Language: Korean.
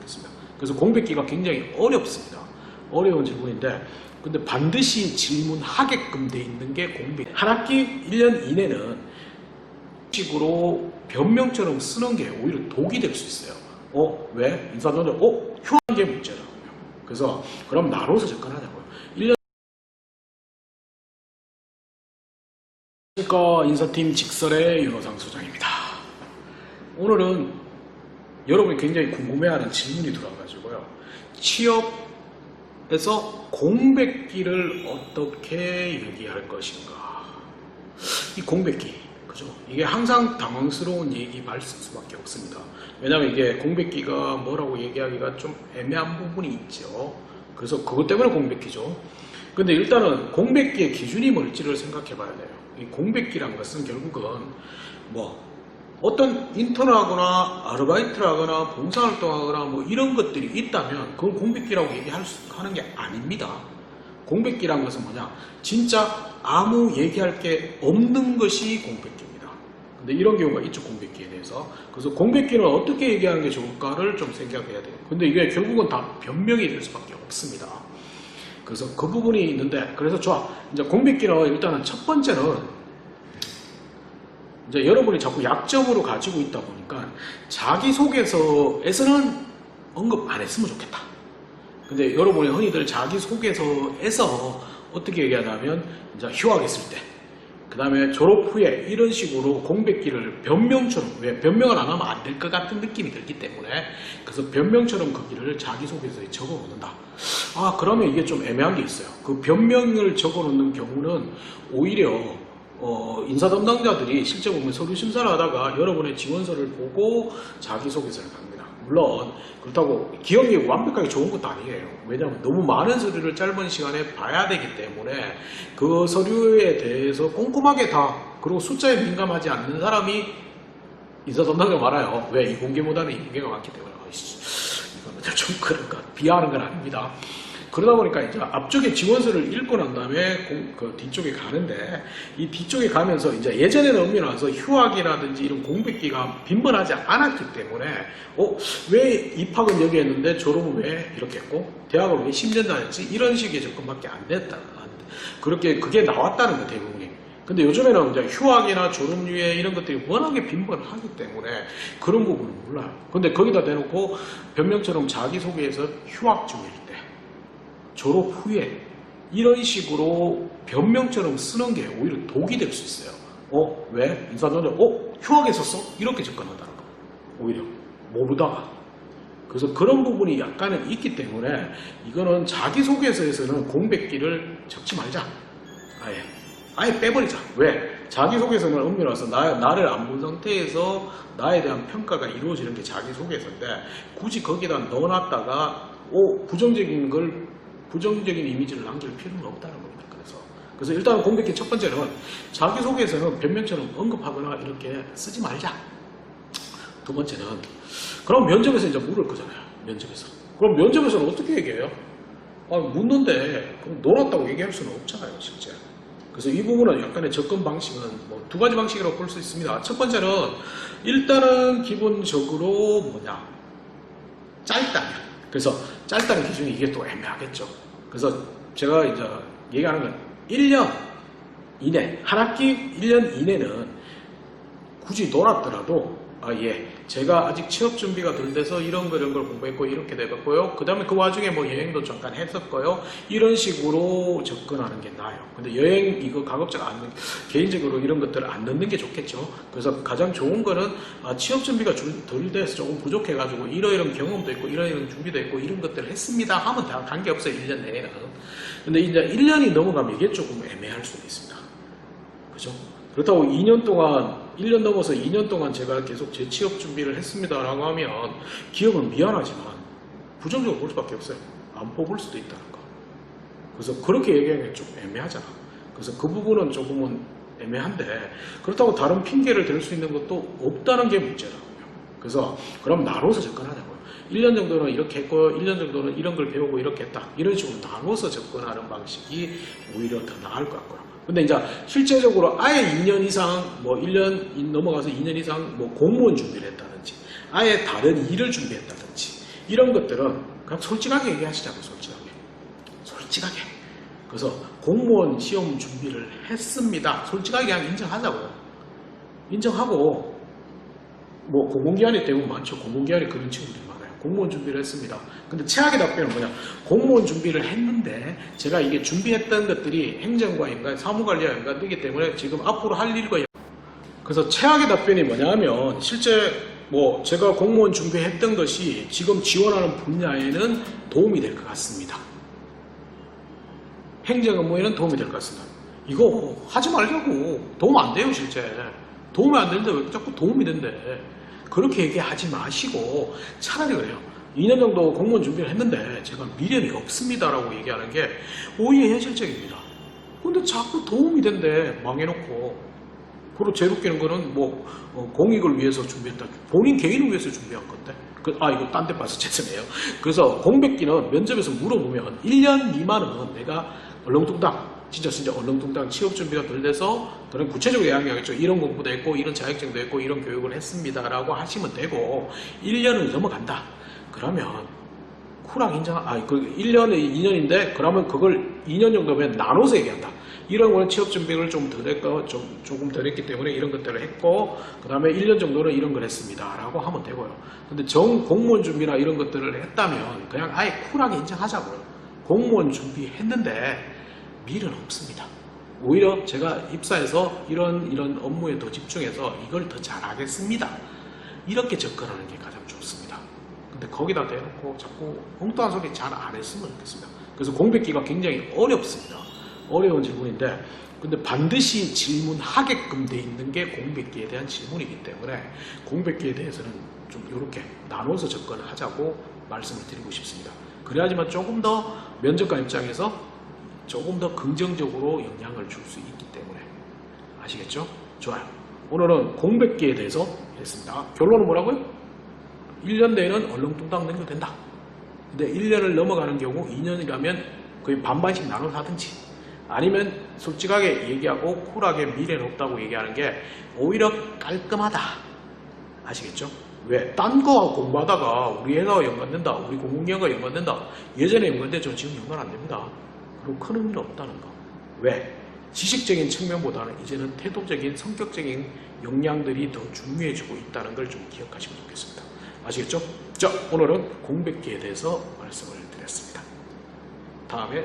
말씀드렸습니다. 그래서 공백기가 굉장히 어렵습니다. 어려운 질문인데 근데 반드시 질문하게끔 돼 있는 게 공백. 한 학기 1년 이내는 식으로 변명처럼 쓰는 게 오히려 독이 될 수 있어요. 왜? 인사동자 휴한 게 문제라고요. 그래서 그럼 나눠서 접근하자고요. 1년 그러니까 인사팀 직설의 윤호상 소장입니다. 오늘은 여러분이 굉장히 궁금해하는 질문이 들어와가지고요. 취업에서 공백기를 어떻게 얘기할 것인가. 이 공백기, 그죠? 이게 항상 당황스러운 얘기 말씀 수밖에 없습니다. 왜냐하면 이게 공백기가 뭐라고 얘기하기가 좀 애매한 부분이 있죠. 그래서 그것 때문에 공백기죠. 근데 일단은 공백기의 기준이 뭘지를 생각해 봐야 돼요. 이 공백기란 것은 결국은 뭐 어떤 인턴을 하거나 아르바이트를 하거나 봉사활동하거나 뭐 이런 것들이 있다면 그걸 공백기라고 하는 게 아닙니다. 공백기란 것은 뭐냐? 진짜 아무 얘기할 게 없는 것이 공백기입니다. 근데 이런 경우가 있죠, 공백기에 대해서. 그래서 공백기는 어떻게 얘기하는 게 좋을까를 좀 생각해야 돼요. 근데 이게 결국은 다 변명이 될 수밖에 없습니다. 그래서 그 부분이 있는데, 그래서 좋아. 이제 공백기는 일단은 첫 번째는 이제 여러분이 자꾸 약점으로 가지고 있다 보니까 자기소개서에서는 언급 안 했으면 좋겠다. 근데 여러분이 흔히들 자기소개서에서 어떻게 얘기하냐면 이제 휴학했을 때, 그 다음에 졸업 후에 이런 식으로 공백기를 변명처럼, 왜 변명을 안 하면 안 될 것 같은 느낌이 들기 때문에 그래서 변명처럼 거기를 자기소개서에 적어 놓는다. 그러면 이게 좀 애매한 게 있어요. 그 변명을 적어 놓는 경우는 오히려 인사 담당자들이 실제 보면 서류 심사를 하다가 여러분의 지원서를 보고 자기소개서를 갑니다. 물론 그렇다고 기억력이 완벽하게 좋은 것도 아니에요. 왜냐하면 너무 많은 서류를 짧은 시간에 봐야 되기 때문에 그 서류에 대해서 꼼꼼하게 그리고 숫자에 민감하지 않는 사람이 인사 담당자가 많아요. 왜? 이공계보다는 이공계가 많기 때문에. 이거는 좀 그런가 비하하는 건 아닙니다. 그러다 보니까 이제 앞쪽에 지원서를 읽고 난 다음에 그 뒤쪽에 가는데, 이 뒤쪽에 가면서 이제 예전에는 엄밀히 휴학이라든지 이런 공백기가 빈번하지 않았기 때문에 왜 입학은 여기 했는데 졸업은 왜 이렇게 했고 대학은 왜 10년 다녔지, 이런 식의 접근밖에 안 됐다. 그렇게 그게 나왔다는 거 대부분이. 근데 요즘에는 이제 휴학이나 졸업유예 이런 것들이 워낙에 빈번하기 때문에 그런 부분은 몰라요. 근데 거기다 대놓고 변명처럼 자기소개에서 휴학 중일 때, 졸업 후에 이런 식으로 변명처럼 쓰는 게 오히려 독이 될 수 있어요. 왜? 인사동자 휴학했었어? 이렇게 접근한다는 거. 오히려 모르다가. 그래서 그런 부분이 약간은 있기 때문에 이거는 자기소개서에서는 공백기를 적지 말자. 아예 빼버리자. 왜? 자기소개서는 엄밀해서 나를 안 본 상태에서 나에 대한 평가가 이루어지는 게 자기소개서인데 굳이 거기다 넣어놨다가 부정적인 이미지를 남길 필요는 없다는 겁니다. 그래서 일단 공백기 첫 번째는 자기소개에서는 변명처럼 언급하거나 이렇게 쓰지 말자. 두 번째는 그럼 면접에서 이제 물을 거잖아요. 면접에서. 그럼 면접에서는 어떻게 얘기해요? 묻는데 그럼 놀았다고 얘기할 수는 없잖아요, 실제. 그래서 이 부분은 약간의 접근 방식은 두 가지 방식이라고 볼 수 있습니다. 첫 번째는 일단은 기본적으로 짧다면. 그래서 짧다는 기준이 이게 또 애매하겠죠. 그래서 제가 이제 얘기하는 건 1년 이내, 한 학기 1년 이내는 굳이 놀았더라도 제가 아직 취업 준비가 덜 돼서 이런 걸 공부했고 이렇게 돼갖고요. 그 다음에 그 와중에 여행도 잠깐 했었고요. 이런 식으로 접근하는 게 나아요. 근데 여행 이거 가급적 개인적으로 이런 것들을 안 넣는 게 좋겠죠. 그래서 가장 좋은 거는 취업 준비가 덜 돼서 조금 부족해가지고 이런 경험도 있고 이런 준비도 있고 이런 것들을 했습니다 하면 다 관계없어요. 1년 내에는. 근데 이제 1년이 넘어가면 이게 조금 애매할 수도 있습니다. 그죠? 그렇다고 1년 넘어서 2년 동안 제가 계속 재취업 준비를 했습니다라고 하면 기업은 미안하지만 부정적으로 볼 수밖에 없어요. 안 뽑을 수도 있다는 거. 그래서 그렇게 얘기하는 게 좀 애매하잖아. 그래서 그 부분은 조금은 애매한데 그렇다고 다른 핑계를 댈 수 있는 것도 없다는 게 문제라고요. 그래서 그럼 나눠서 접근하자고요. 1년 정도는 이렇게 했고 1년 정도는 이런 걸 배우고 이렇게 했다. 이런 식으로 나눠서 접근하는 방식이 오히려 더 나을 것 같고요. 근데 이제 실제적으로 아예 2년 이상 1년 넘어가서 2년 이상 공무원 준비를 했다든지 아예 다른 일을 준비했다든지 이런 것들은 그냥 솔직하게 얘기하시자고, 솔직하게. 그래서 공무원 시험 준비를 했습니다. 솔직하게 그냥 인정하자고. 인정하고, 뭐 공공기관에 대부분 많죠. 공공기관에 그런 친구들이 많아요. 공무원 준비를 했습니다. 근데 최악의 답변은 뭐냐? 공무원 준비를 했는데 제가 이게 준비했던 것들이 행정과 연관, 사무관리와 연관되기 때문에 지금 앞으로 할 일과 그래서 최악의 답변이 뭐냐 하면 실제 뭐 제가 공무원 준비했던 것이 지금 지원하는 분야에는 도움이 될 것 같습니다. 행정 업무에는 도움이 될 것 같습니다. 이거 하지 말자고. 도움 안 돼요, 실제. 도움이 안 되는데 왜 자꾸 도움이 된대. 그렇게 얘기하지 마시고 차라리 그래요. 2년 정도 공무원 준비를 했는데 제가 미련이 없습니다라고 얘기하는 게 오히려 현실적입니다. 근데 자꾸 도움이 된대, 망해놓고. 그리고 제일 웃기는 거는 뭐 공익을 위해서 준비했다. 본인 개인을 위해서 준비한 건데. 이거 딴 데 봐서 죄송해요. 그래서 공백기는 면접에서 물어보면 1년 미만은 내가 얼렁뚱땅, 진짜 얼렁뚱땅 취업 준비가 덜 돼서 그런 구체적으로 이야기하겠죠. 이런 공부도 했고 이런 자격증도 했고 이런 교육을 했습니다라고 하시면 되고 1년을 넘어간다. 그러면 쿨하게 인정, 1년에 2년인데 그러면 그걸 2년 정도면 나눠서 얘기한다. 이런 거는 취업 준비를 좀 덜 했고, 조금 덜 했기 때문에 이런 것들을 했고, 그 다음에 1년 정도는 이런 걸 했습니다. 라고 하면 되고요. 근데 공무원 준비나 이런 것들을 했다면 그냥 아예 쿨하게 인정하자고요. 공무원 준비했는데 미련 없습니다. 오히려 제가 입사해서 이런 업무에 더 집중해서 이걸 더 잘하겠습니다. 이렇게 접근하는 게 가장 좋습니다. 근데 거기다 대놓고 자꾸 엉뚱한 소리 잘 안 했으면 좋겠습니다. 그래서 공백기가 굉장히 어렵습니다. 어려운 질문인데 근데 반드시 질문하게끔 돼 있는 게 공백기에 대한 질문이기 때문에 공백기에 대해서는 좀 이렇게 나눠서 접근하자고 말씀을 드리고 싶습니다. 그래야지만 조금 더 면접관 입장에서 조금 더 긍정적으로 영향을 줄 수 있기 때문에. 아시겠죠? 좋아요. 오늘은 공백기에 대해서 했습니다. 결론은 뭐라고요? 1년 내에는 얼렁뚱땅 넘겨된다. 근데 1년을 넘어가는 경우 2년이라면 거의 반반씩 나눠서 하든지 아니면 솔직하게 얘기하고 쿨하게 미래는 없다고 얘기하는 게 오히려 깔끔하다. 아시겠죠? 왜? 딴 거 공부하다가 우리 회사와 연관된다. 우리 공공기관과 연관된다. 예전에 연관됐죠. 지금 연관 안 됩니다. 그리고 큰 의미는 없다는 거. 왜? 지식적인 측면보다는 이제는 태도적인 성격적인 역량들이 더 중요해지고 있다는 걸 좀 기억하시면 좋겠습니다. 아시겠죠? 자, 오늘은 공백기에 대해서 말씀을 드렸습니다. 다음에